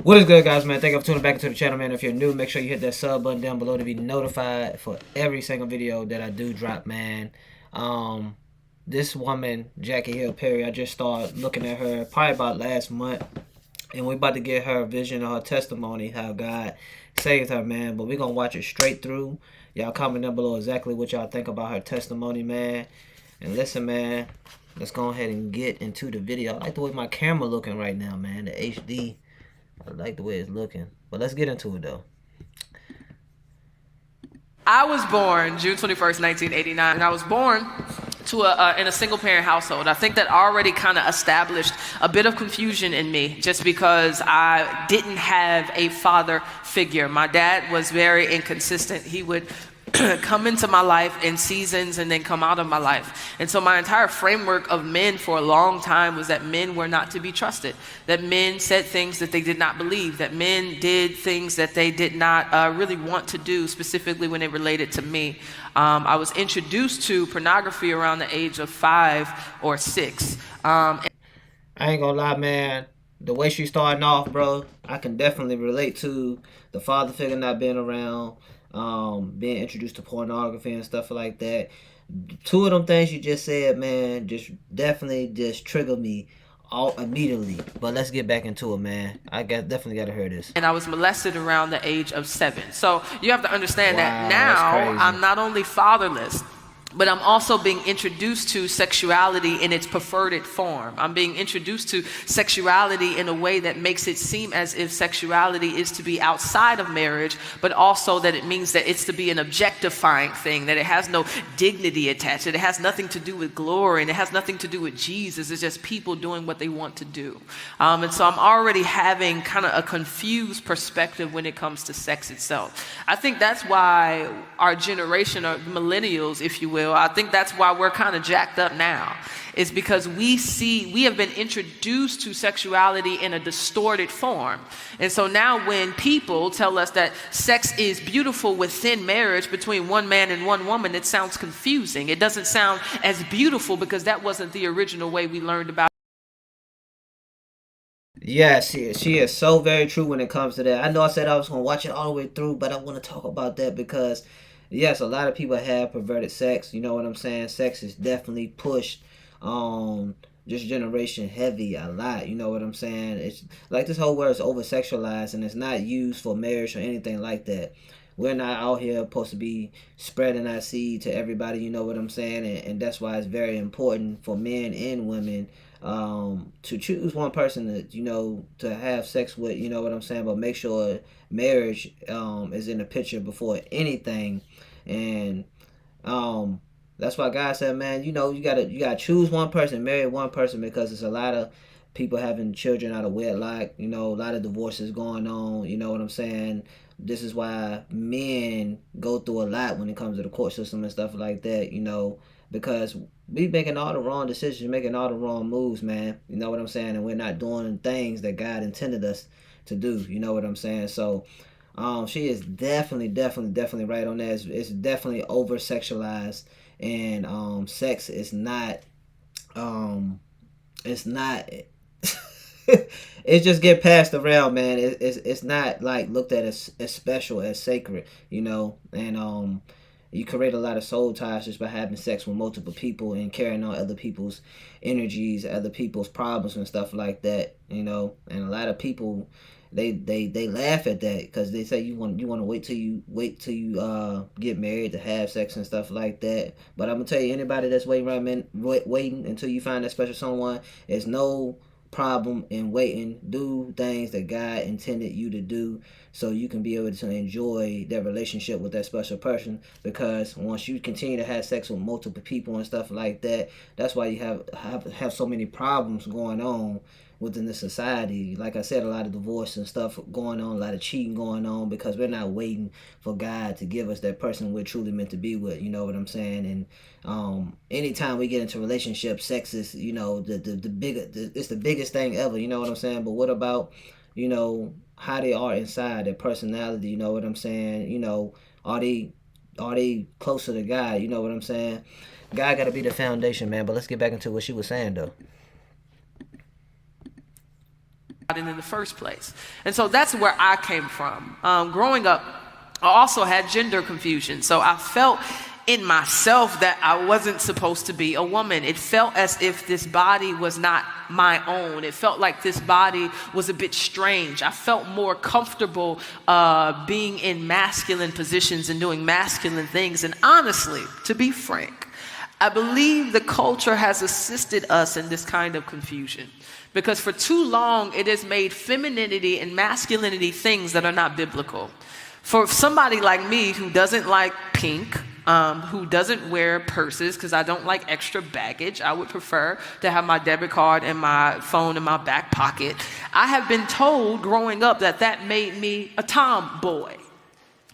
What is good, guys, man? Thank you for tuning back into the channel, man. If you're new, make sure you hit that sub button down below to be notified for every single video that I do drop, man. Um, this woman, Jackie Hill Perry, I just started looking at her probably about last month, and we're about to get her vision of her testimony, how God saved her, man. But we're gonna watch it straight through. Y'all comment down below exactly what y'all think about her testimony, man. And listen, man, let's go ahead and get into the video. I like the way my camera looking right now, man. The HD. I like the way it's looking. But let's get into it, though. I was born June 21st, 1989, and I was born to in a single parent household. I think that already kind of established a bit of confusion in me just because I didn't have a father figure. My dad was very inconsistent. He would come into my life in seasons and then come out of my life. And so my entire framework of men for a long time was that men were not to be trusted, that men said things that they did not believe, that men did things that they did not really want to do, specifically when it related to me. I was introduced to pornography around the age of 5 or 6. I ain't gonna lie, man. The way she's starting off, bro, I can definitely relate to the father figure not being around, being introduced to pornography and stuff like that. Two of them things you just said, man, just definitely just triggered me all immediately. But let's get back into it, man. Definitely gotta hear this. And I was molested around the age of 7. So you have to understand that Wow, that's now crazy. I'm not only fatherless, but I'm also being introduced to sexuality in its perverted form. I'm being introduced to sexuality in a way that makes it seem as if sexuality is to be outside of marriage, but also that it means that it's to be an objectifying thing, that it has no dignity attached, that it has nothing to do with glory, and it has nothing to do with Jesus. It's just people doing what they want to do. And so I'm already having kind of a confused perspective when it comes to sex itself. I think that's why our generation, or millennials, if you will, I think that's why we're kind of jacked up now, is because we have been introduced to sexuality in a distorted form. And so now when people tell us that sex is beautiful within marriage between one man and one woman, it sounds confusing. It doesn't sound as beautiful because that wasn't the original way we learned about. Yeah, she is so very true when it comes to that. I know I said I was gonna watch it all the way through, but I want to talk about that because yes, a lot of people have perverted sex. You know what I'm saying? Sex is definitely pushed this generation heavy a lot. You know what I'm saying? It's like this whole word is over sexualized and it's not used for marriage or anything like that. We're not out here supposed to be spreading our seed to everybody, you know what I'm saying? And that's why it's very important for men and women to choose one person that, you know, to have sex with, you know what I'm saying? But make sure marriage is in the picture before anything. And that's why God said, man, you know, you gotta choose one person, marry one person, because there's a lot of people having children out of wedlock. You know, a lot of divorces going on. You know what I'm saying? This is why men go through a lot when it comes to the court system and stuff like that. You know, because we making all the wrong decisions, making all the wrong moves, man. You know what I'm saying? And we're not doing things that God intended us to do. You know what I'm saying? So she is definitely right on that. It's definitely over sexualized, and sex is not. It's not. It just get passed around, man. It's not like looked at as special, as sacred, you know. And you create a lot of soul ties just by having sex with multiple people and carrying on other people's energies, other people's problems and stuff like that, you know. And a lot of people, they laugh at that because they say you want to wait till you get married to have sex and stuff like that. But I'm gonna tell you, anybody that's waiting around, man, waiting until you find that special someone, there's no problem in waiting. Do things that God intended you to do so you can be able to enjoy that relationship with that special person, because once you continue to have sex with multiple people and stuff like that, that's why you have so many problems going on within the society. Like I said, a lot of divorce and stuff going on, a lot of cheating going on, because we're not waiting for God to give us that person we're truly meant to be with. You know what I'm saying? And anytime we get into relationships, sex is, you know, it's the biggest thing ever. You know what I'm saying? But what about, you know, how they are inside, their personality? You know what I'm saying? You know, are they closer to God? You know what I'm saying? God got to be the foundation, man. But let's get back into what she was saying, though. in the first place. And so that's where I came from. Growing up, I also had gender confusion. So I felt in myself that I wasn't supposed to be a woman. It felt as if this body was not my own. It felt like this body was a bit strange. I felt more comfortable being in masculine positions and doing masculine things. And honestly, to be frank, I believe the culture has assisted us in this kind of confusion, because for too long it has made femininity and masculinity things that are not biblical. For somebody like me who doesn't like pink, who doesn't wear purses because I don't like extra baggage, I would prefer to have my debit card and my phone in my back pocket. I have been told growing up that that made me a tomboy,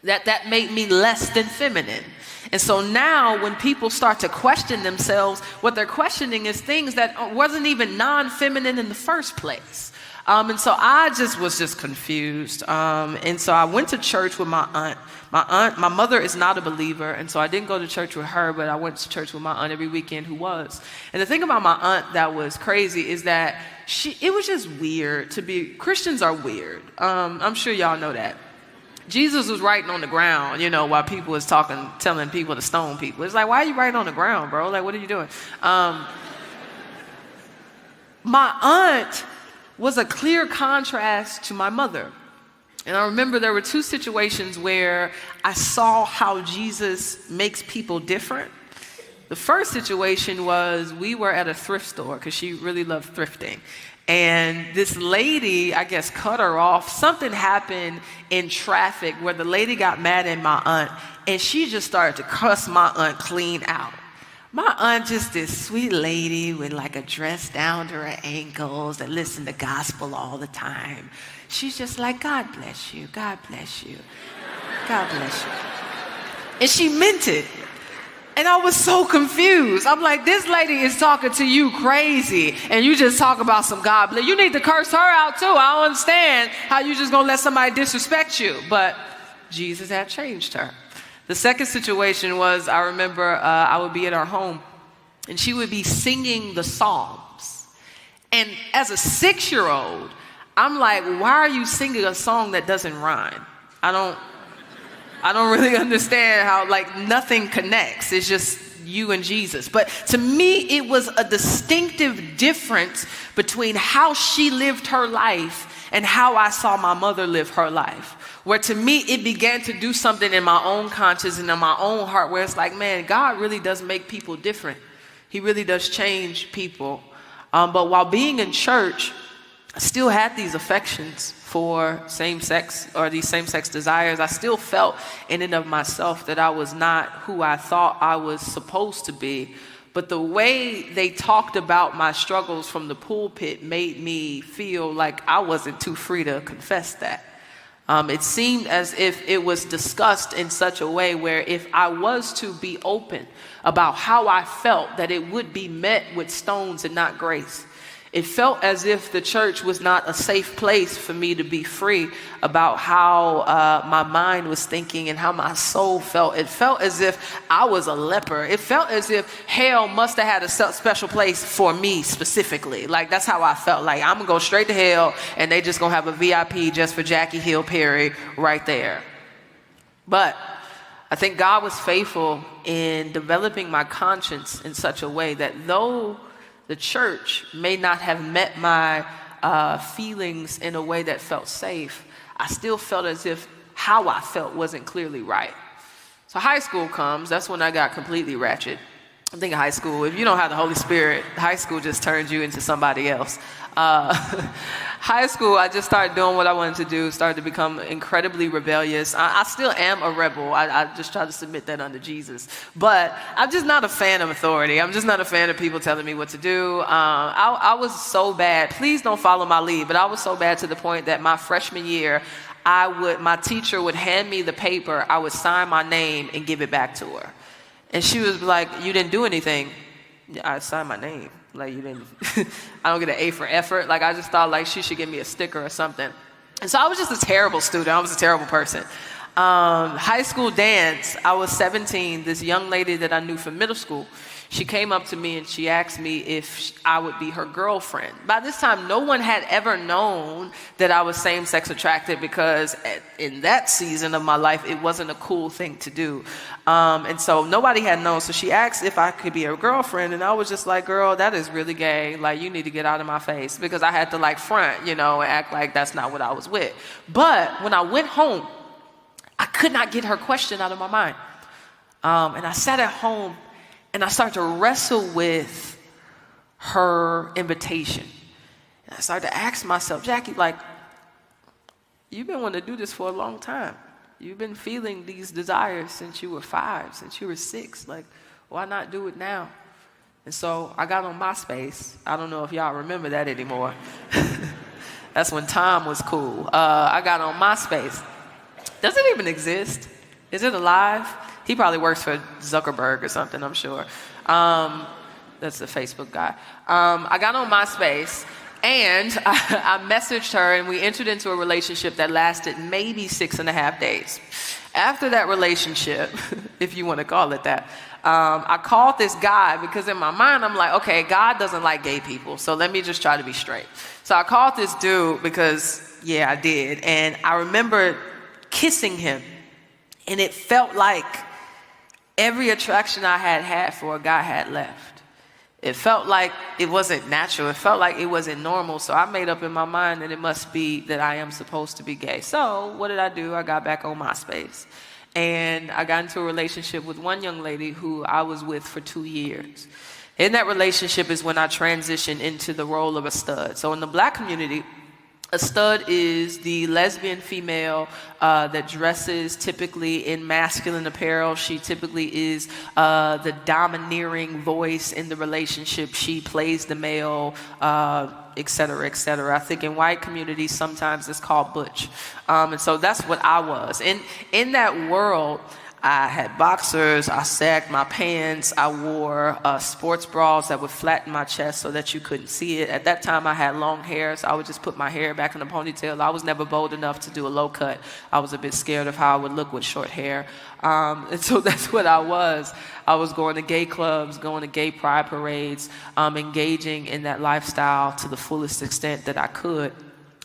that made me less than feminine. And so now when people start to question themselves, what they're questioning is things that wasn't even non-feminine in the first place. And so I was just confused. And so I went to church with my aunt. My mother is not a believer, and so I didn't go to church with her, but I went to church with my aunt every weekend who was. And the thing about my aunt that was crazy is that it was just weird to be, Christians are weird. I'm sure y'all know that. Jesus was writing on the ground, while people was telling people to stone people. It's like, why are you writing on the ground, bro? Like, what are you doing? My aunt was a clear contrast to my mother. And I remember there were two situations where I saw how Jesus makes people different. The first situation was we were at a thrift store because she really loved thrifting. And this lady, I guess, cut her off. Something happened in traffic where the lady got mad at my aunt, and she just started to cuss my aunt clean out. My aunt, just this sweet lady with like a dress down to her ankles that listened to gospel all the time. She's just like, God bless you, God bless you, God bless you. And she meant it. And I was so confused. I'm like, this lady is talking to you crazy, and you just talk about some God bless. You need to curse her out too. I don't understand how you just gonna let somebody disrespect you. But Jesus had changed her. The second situation was, I remember I would be at our home, and she would be singing the Psalms. And as a 6-year-old, I'm like, why are you singing a song that doesn't rhyme? I don't really understand how, like, nothing connects. It's just you and Jesus. But to me, it was a distinctive difference between how she lived her life and how I saw my mother live her life. Where to me, it began to do something in my own conscience and in my own heart where it's like, man, God really does make people different. He really does change people. But while being in church, I still had these affections for same-sex or these same-sex desires. I still felt in and of myself that I was not who I thought I was supposed to be. But the way they talked about my struggles from the pulpit made me feel like I wasn't too free to confess that. It seemed as if it was discussed in such a way where if I was to be open about how I felt, that it would be met with stones and not grace. It felt as if the church was not a safe place for me to be free about how my mind was thinking and how my soul felt. It felt as if I was a leper. It felt as if hell must have had a special place for me specifically. Like, that's how I felt. Like, I'm going to go straight to hell, and they just going to have a VIP just for Jackie Hill Perry right there. But I think God was faithful in developing my conscience in such a way that though the church may not have met my feelings in a way that felt safe, I still felt as if how I felt wasn't clearly right. So high school comes, that's when I got completely ratchet. I think high school, if you don't have the Holy Spirit, high school just turns you into somebody else. High school, I just started doing what I wanted to do, started to become incredibly rebellious. I still am a rebel. I just try to submit that under Jesus. But I'm just not a fan of authority. I'm just not a fan of people telling me what to do. I was so bad. Please don't follow my lead, but I was so bad to the point that my freshman year, my teacher would hand me the paper, I would sign my name and give it back to her. And she was like, you didn't do anything. I signed my name. Like, you didn't, I don't get an A for effort. Like, I just thought like she should give me a sticker or something. And so I was just a terrible student. I was a terrible person. High school dance, I was 17. This young lady that I knew from middle school, She came up to me and she asked me if I would be her girlfriend. By this time, no one had ever known that I was same-sex attracted, because in that season of my life, it wasn't a cool thing to do. And so nobody had known. So she asked if I could be her girlfriend, and I was just like, girl, that is really gay. Like, you need to get out of my face, because I had to like front, and act like that's not what I was with. But when I went home, I could not get her question out of my mind. And I sat at home and I started to wrestle with her invitation. And I started to ask myself, Jackie, like, you've been wanting to do this for a long time. You've been feeling these desires since you were 5, since you were 6. Like, why not do it now? And so I got on MySpace. I don't know if y'all remember that anymore. That's when Tom was cool. I got on MySpace. Does it even exist? Is it alive? He probably works for Zuckerberg or something, I'm sure. That's the Facebook guy. I got on MySpace, and I messaged her, and we entered into a relationship that lasted maybe 6.5 days. After that relationship, if you want to call it that, I called this guy, because in my mind, I'm like, okay, God doesn't like gay people, so let me just try to be straight. So I called this dude because, yeah, I did. And I remember kissing him, and it felt like every attraction I had for a guy had left. It felt like it wasn't natural. It felt like it wasn't normal. So I made up in my mind that it must be that I am supposed to be gay. So what did I do? I got back on MySpace, and I got into a relationship with one young lady who I was with for 2 years. In that relationship is when I transitioned into the role of a stud. So in the Black community, a stud is the lesbian female that dresses typically in masculine apparel. She typically is the domineering voice in the relationship. She plays the male, et cetera, et cetera. I think in white communities, sometimes it's called butch. And so that's what I was. In that world, I had boxers, I sagged my pants, I wore sports bras that would flatten my chest so that you couldn't see it. At that time, I had long hair, so I would just put my hair back in a ponytail. I was never bold enough to do a low cut. I was a bit scared of how I would look with short hair. And so that's what I was. I was going to gay clubs, going to gay pride parades, engaging in that lifestyle to the fullest extent that I could.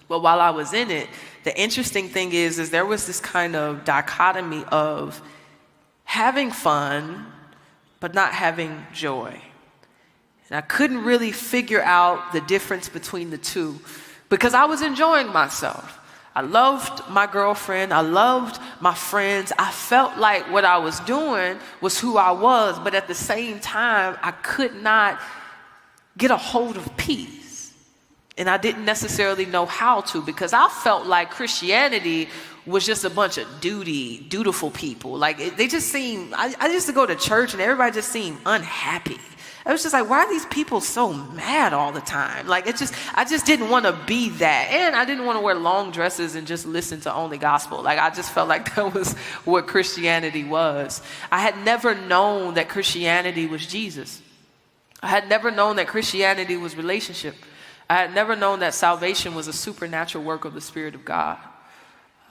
But while I was in it, the interesting thing is there was this kind of dichotomy of having fun, but not having joy. And I couldn't really figure out the difference between the two, because I was enjoying myself. I loved my girlfriend. I loved my friends. I felt like what I was doing was who I was, but at the same time, I could not get a hold of peace. And I didn't necessarily know how to, because I felt like Christianity was just a bunch of dutiful people. Like, they just seemed, I used to go to church and everybody just seemed unhappy. I was just like, why are these people so mad all the time? Like, I just didn't want to be that. And I didn't want to wear long dresses and just listen to only gospel. Like, I just felt like that was what Christianity was. I had never known that Christianity was Jesus. I had never known that Christianity was relationship. I had never known that salvation was a supernatural work of the Spirit of God.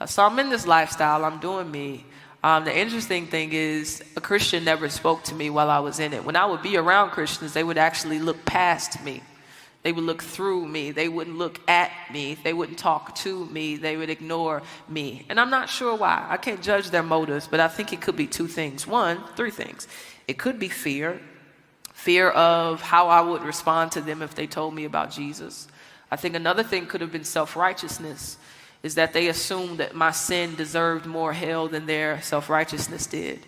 So I'm in this lifestyle, I'm doing me. The interesting thing is, a Christian never spoke to me while I was in it. When I would be around Christians, they would actually look past me. They would look through me. They wouldn't look at me. They wouldn't talk to me. They would ignore me. And I'm not sure why. I can't judge their motives, but I think it could be 2 things. 3 things. It could be fear. Fear of how I would respond to them if they told me about Jesus. I think another thing could have been self-righteousness, is that they assumed that my sin deserved more hell than their self-righteousness did.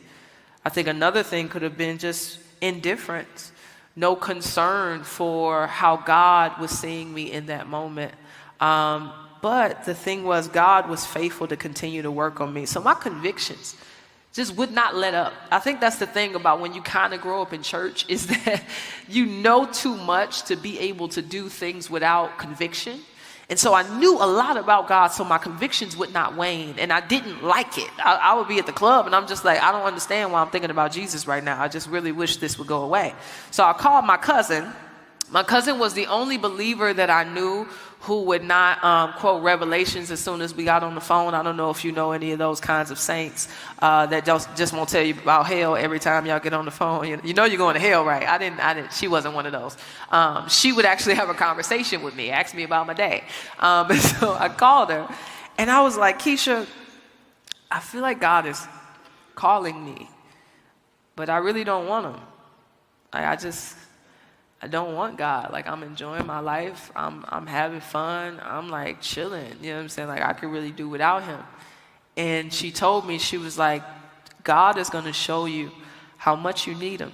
I think another thing could have been just indifference, no concern for how God was seeing me in that moment. But the thing was, God was faithful to continue to work on me. So my convictions just would not let up. I think that's the thing about when you kind of grow up in church, is that you know too much to be able to do things without conviction. And so I knew a lot about God, so my convictions would not wane, and I didn't like it. I would be at the club, and I'm just like, I don't understand why I'm thinking about Jesus right now. I just really wish this would go away. So I called my cousin. My cousin was the only believer that I knew who would not quote Revelations as soon as we got on the phone. I don't know if you know any of those kinds of saints that just won't tell you about hell every time y'all get on the phone. You know you're going to hell, right? I didn't. She wasn't one of those. She would actually have a conversation with me, ask me about my day. And so I called her, and I was like, Keisha, I feel like God is calling me, but I really don't want him. I don't want God. Like, I'm enjoying my life. I'm having fun. I'm like chilling. You know what I'm saying? Like, I could really do without him. And she told me, she was like, God is going to show you how much you need him.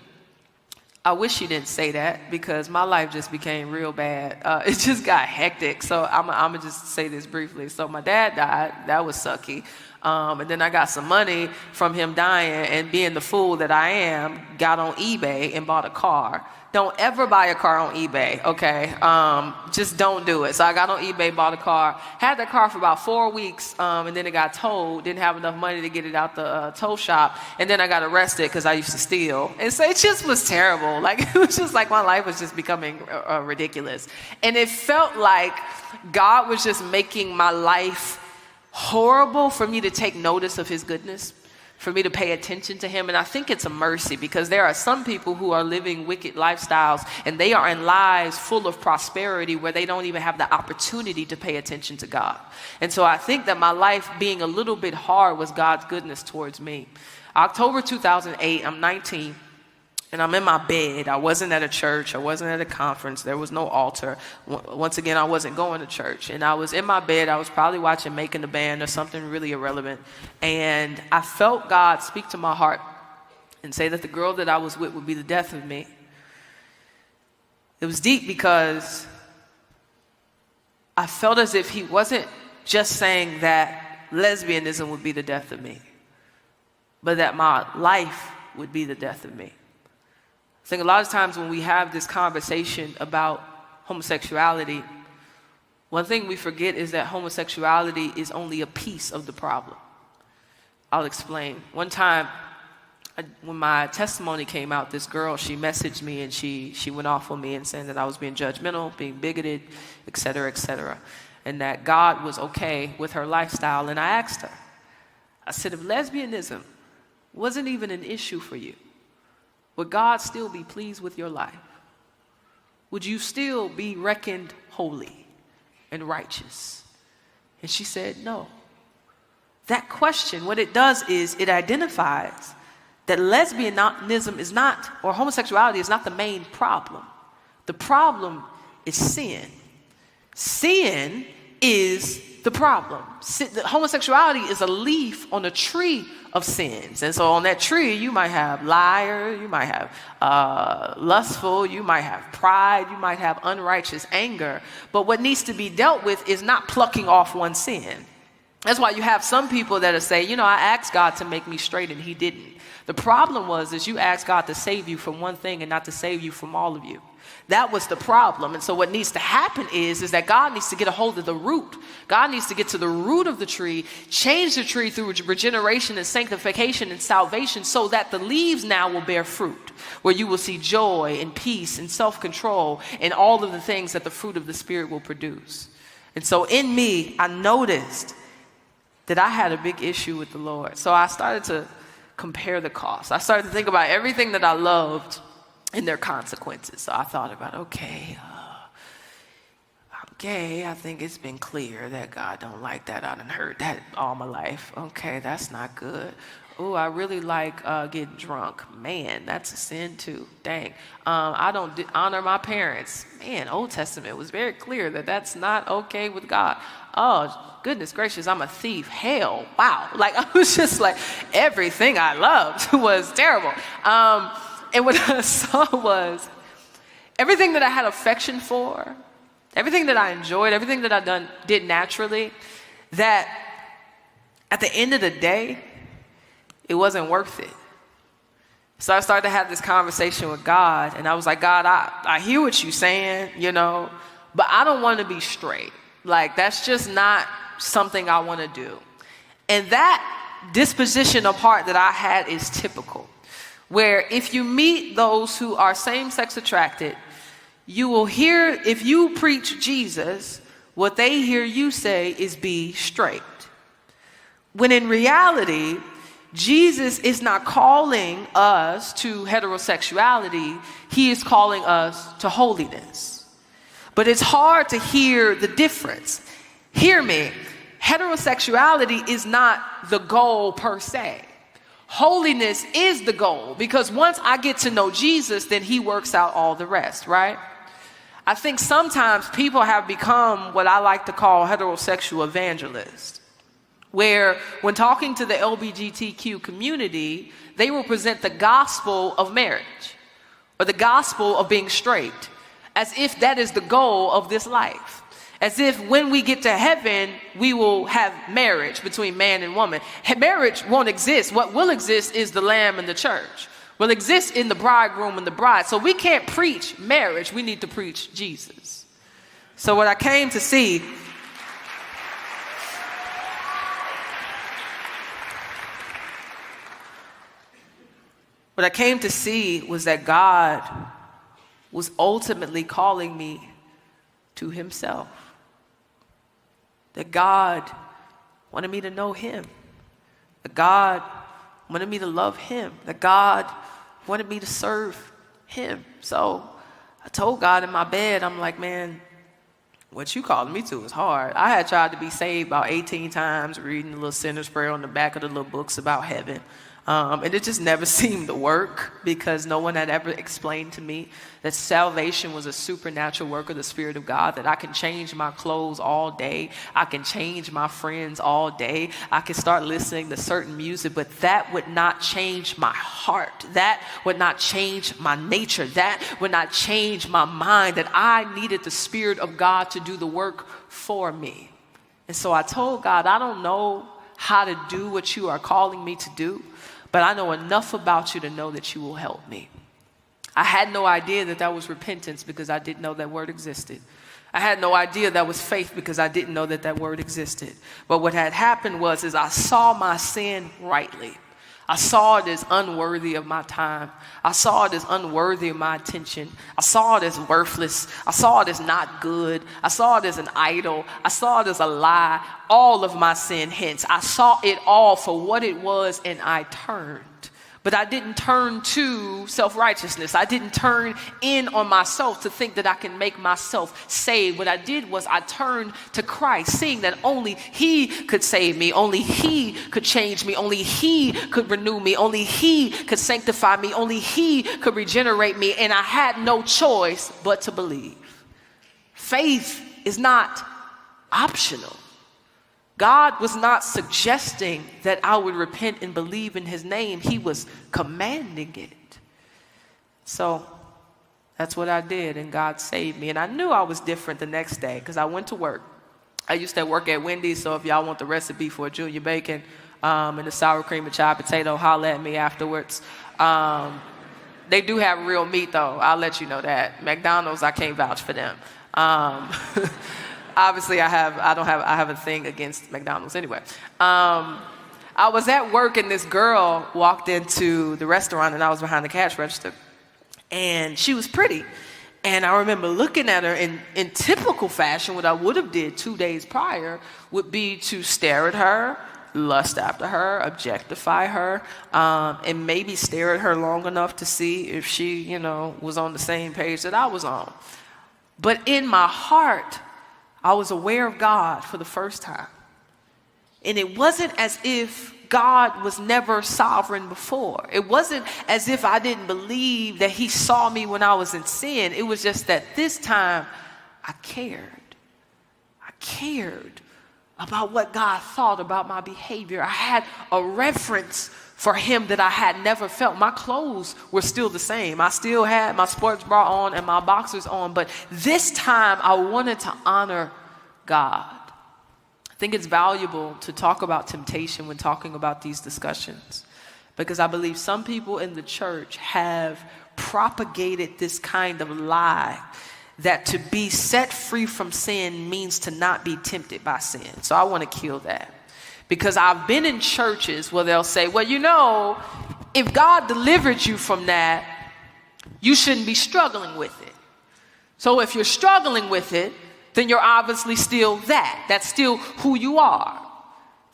I wish she didn't say that, because my life just became real bad. It just got hectic. So I'm going to just say this briefly. So my dad died. That was sucky. And then I got some money from him dying, and being the fool that I am, got on eBay and bought a car. Don't ever buy a car on eBay, okay? Just don't do it. So I got on eBay, bought a car, had that car for about 4 weeks, and then it got towed. Didn't have enough money to get it out the tow shop, and then I got arrested because I used to steal. And so it just was terrible. Like, it was just like my life was just becoming ridiculous. And it felt like God was just making my life horrible for me to take notice of his goodness, for me to pay attention to him. And I think it's a mercy, because there are some people who are living wicked lifestyles, and they are in lives full of prosperity where they don't even have the opportunity to pay attention to God. And so I think that my life being a little bit hard was God's goodness towards me. October 2008, I'm 19. And I'm in my bed. I wasn't at a church. I wasn't at a conference. There was no altar. Once again, I wasn't going to church. And I was in my bed. I was probably watching Making the Band or something really irrelevant. And I felt God speak to my heart and say that the girl that I was with would be the death of me. It was deep, because I felt as if he wasn't just saying that lesbianism would be the death of me, but that my life would be the death of me. I think a lot of times when we have this conversation about homosexuality, one thing we forget is that homosexuality is only a piece of the problem. I'll explain. One time, when my testimony came out, this girl, she messaged me, and she went off on me and saying that I was being judgmental, being bigoted, et cetera, and that God was okay with her lifestyle. And I asked her, I said, if lesbianism wasn't even an issue for you, would God still be pleased with your life? Would you still be reckoned holy and righteous? And she said, no. That question, what it does is it identifies that lesbianism is not, or homosexuality is not the main problem. The problem is sin. Sin is the problem. Homosexuality is a leaf on a tree of sins. And so on that tree, you might have liar, you might have lustful, you might have pride, you might have unrighteous anger. But what needs to be dealt with is not plucking off one sin. That's why you have some people that say, I asked God to make me straight and he didn't. The problem is you asked God to save you from one thing and not to save you from all of you. That was the problem. And so what needs to happen is that God needs to get a hold of the root. God needs to get to the root of the tree, change the tree through regeneration and sanctification and salvation, so that the leaves now will bear fruit, where you will see joy and peace and self-control and all of the things that the fruit of the Spirit will produce. And so in me, I noticed that I had a big issue with the Lord. So I started to compare the costs. I started to think about everything that I loved and their consequences. So I thought about, okay, I'm gay. I think it's been clear that God don't like that. I done heard that all my life. Okay, that's not good. Oh, I really like getting drunk. Man, that's a sin too. Dang. I don't honor my parents. Man, Old Testament was very clear that that's not okay with God. Oh, goodness gracious, I'm a thief. Hell, wow. Like, I was just like, everything I loved was terrible. And what I saw was everything that I had affection for, everything that I enjoyed, everything that I did naturally, that at the end of the day, it wasn't worth it. So I started to have this conversation with God, and I was like, God, I hear what you're saying, but I don't want to be straight. Like, that's just not something I want to do. And that disposition of heart that I had is typical, where if you meet those who are same-sex attracted, you will hear, if you preach Jesus, what they hear you say is be straight. When in reality, Jesus is not calling us to heterosexuality, he is calling us to holiness. But it's hard to hear the difference. Hear me, heterosexuality is not the goal per se. Holiness is the goal, because once I get to know Jesus, then he works out all the rest, right? I think sometimes people have become what I like to call heterosexual evangelists, where when talking to the LGBTQ community, they will present the gospel of marriage or the gospel of being straight as if that is the goal of this life. As if when we get to heaven, we will have marriage between man and woman. Marriage won't exist. What will exist is the lamb and the church. Will exist in the bridegroom and the bride. So we can't preach marriage. We need to preach Jesus. So what I came to see was that God was ultimately calling me to himself. That God wanted me to know him. That God wanted me to love him. That God wanted me to serve him. So I told God in my bed, I'm like, man, what you calling me to is hard. I had tried to be saved about 18 times, reading the little sinner's prayer on the back of the little books about heaven. And it just never seemed to work, because no one had ever explained to me that salvation was a supernatural work of the Spirit of God, that I can change my clothes all day. I can change my friends all day. I can start listening to certain music, but that would not change my heart. That would not change my nature. That would not change my mind, that I needed the Spirit of God to do the work for me. And so I told God, I don't know how to do what you are calling me to do, but I know enough about you to know that you will help me. I had no idea that that was repentance, because I didn't know that word existed. I had no idea that was faith, because I didn't know that that word existed. But what had happened was I saw my sin rightly. I saw it as unworthy of my time. I saw it as unworthy of my attention. I saw it as worthless. I saw it as not good. I saw it as an idol. I saw it as a lie. All of my sin, hence. I saw it all for what it was, and I turned. But I didn't turn to self-righteousness. I didn't turn in on myself to think that I can make myself saved. What I did was I turned to Christ, seeing that only he could save me, only he could change me, only he could renew me, only he could sanctify me, only he could regenerate me, and I had no choice but to believe. Faith is not optional. God was not suggesting that I would repent and believe in his name. He was commanding it. So that's what I did, and God saved me. And I knew I was different the next day, because I went to work. I used to work at Wendy's, so if y'all want the recipe for a junior bacon and the sour cream and chive potato, holla at me afterwards. They do have real meat, though. I'll let you know that. McDonald's, I can't vouch for them. Obviously, I have a thing against McDonald's anyway. I was at work, and this girl walked into the restaurant, and I was behind the cash register, and she was pretty. And I remember looking at her in typical fashion. What I would have did 2 days prior would be to stare at her, lust after her, objectify her, and maybe stare at her long enough to see if she, was on the same page that I was on. But in my heart, I was aware of God for the first time. And it wasn't as if God was never sovereign before. It wasn't as if I didn't believe that he saw me when I was in sin. It was just that this time I cared. I cared about what God thought about my behavior. I had a reverence for him that I had never felt. My clothes were still the same. I still had my sports bra on and my boxers on, but this time I wanted to honor God. I think it's valuable to talk about temptation when talking about these discussions, because I believe some people in the church have propagated this kind of lie that to be set free from sin means to not be tempted by sin. So I want to kill that. Because I've been in churches where they'll say, well, if God delivered you from that, you shouldn't be struggling with it. So if you're struggling with it, then you're obviously still that. That's still who you are.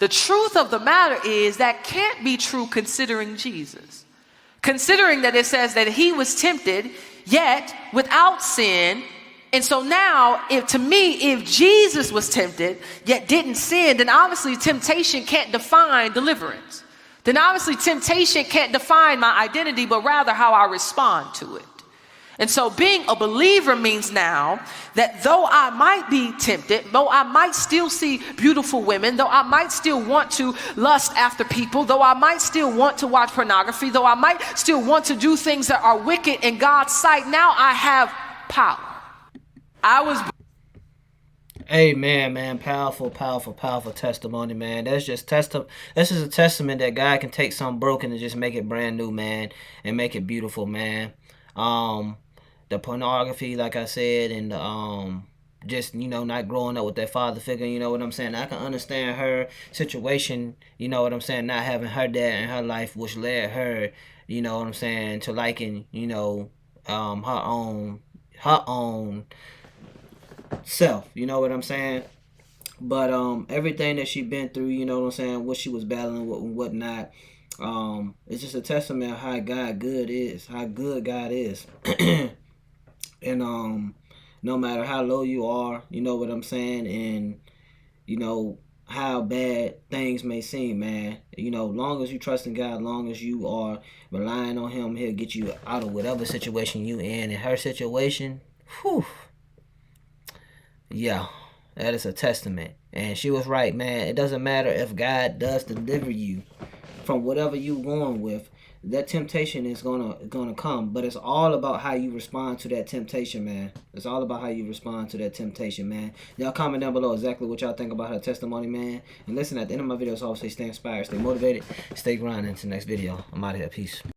The truth of the matter is that can't be true considering Jesus. Considering that it says that he was tempted, yet without sin. And so now, if Jesus was tempted, yet didn't sin, then obviously temptation can't define deliverance. Then obviously temptation can't define my identity, but rather how I respond to it. And so being a believer means now that though I might be tempted, though I might still see beautiful women, though I might still want to lust after people, though I might still want to watch pornography, though I might still want to do things that are wicked in God's sight, now I have power. Amen, man. Powerful, powerful, powerful testimony, man. That's just this is a testament that God can take something broken and just make it brand new, man, and make it beautiful, man. The pornography, like I said, and just, not growing up with that father figure, you know what I'm saying? I can understand her situation, you know what I'm saying, not having her dad in her life, which led her, you know what I'm saying, to liking, her own self, you know what I'm saying? But everything that she been through, you know what I'm saying, what she was battling with and whatnot, it's just a testament of how good God is. And no matter how low you are, you know what I'm saying, and how bad things may seem, man, long as you trust in God, long as you are relying on him, he'll get you out of whatever situation you in her situation. Whew. Yeah, that is a testament. And she was right, man. It doesn't matter if God does deliver you from whatever you're going with. That temptation is gonna come, but it's all about how you respond to that temptation, man. It's all about how you respond to that temptation, man. Y'all comment down below exactly what y'all think about her testimony, man. And listen, at the end of my videos, I always say stay inspired, stay motivated, stay grinding. Until next video, I'm out of here. Peace.